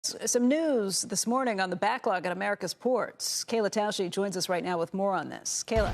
Some news this morning on the backlog at America's ports. Kayla Tausche joins us right now with more on this. Kayla.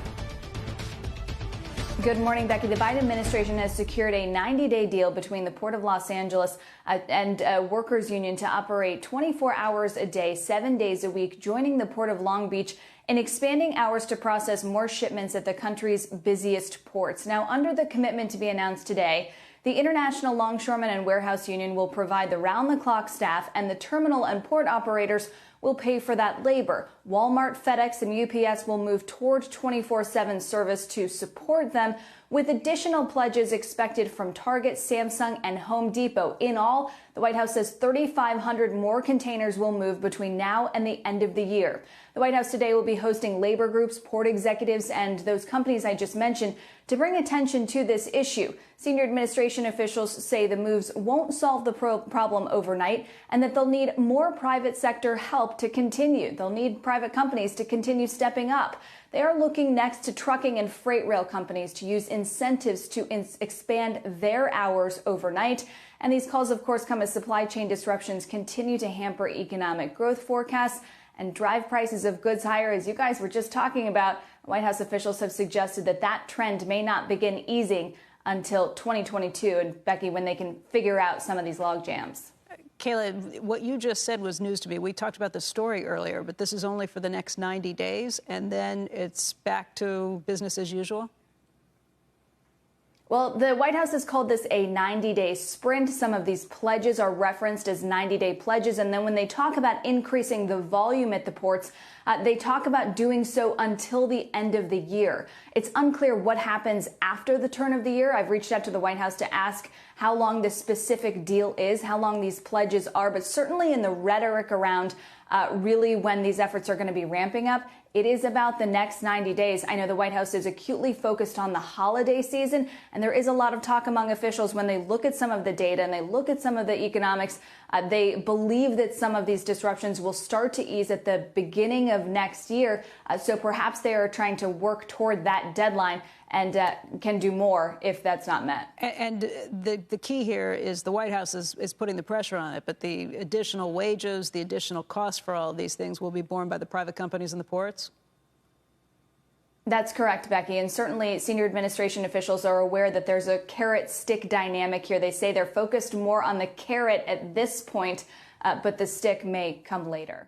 Good morning, Becky. The Biden administration has secured a 90-day deal between the Port of Los Angeles and workers' union to operate 24 hours a day, 7 days a week, joining the Port of Long Beach in expanding hours to process more shipments at the country's busiest ports. Now, under the commitment to be announced today, the International Longshoremen and Warehouse Union will provide the round-the-clock staff, and the terminal and port operators will pay for that labor. Walmart, FedEx, and UPS will move toward 24/7 service to support them, with additional pledges expected from Target, Samsung, and Home Depot. In all, the White House says 3,500 more containers will move between now and the end of the year. The White House today will be hosting labor groups, port executives, and those companies I just mentioned to bring attention to this issue. Senior administration officials say the moves won't solve the problem overnight and that they'll need more private sector help to continue. They'll need private companies to continue stepping up. They are looking next to trucking and freight rail companies to use incentives to expand their hours overnight. And these calls, of course, come as supply chain disruptions continue to hamper economic growth forecasts and drive prices of goods higher. As you guys were just talking about, White House officials have suggested that that trend may not begin easing until 2022. And Becky, when they can figure out some of these log jams. Kayla, what you just said was news to me. We talked about the story earlier, but this is only for the next 90 days, and then it's back to business as usual? Well, the White House has called this a 90-day sprint. Some of these pledges are referenced as 90-day pledges. And then when they talk about increasing the volume at the ports, they talk about doing so until the end of the year. It's unclear what happens after the turn of the year. I've reached out to the White House to ask how long this specific deal is, how long these pledges are, but certainly in the rhetoric around really when these efforts are going to be ramping up, it is about the next 90 days. I know the White House is acutely focused on the holiday season, and there is a lot of talk among officials when they look at some of the data and they look at some of the economics. They believe that some of these disruptions will start to ease at the beginning of next year. So perhaps they are trying to work toward that deadline and can do more if that's not met. And the key here is the White House is putting the pressure on it, but the additional wages, the additional costs for all of these things will be borne by the private companies and the ports? That's correct, Becky. And certainly senior administration officials are aware that there's a carrot-stick dynamic here. They say they're focused more on the carrot at this point, but the stick may come later.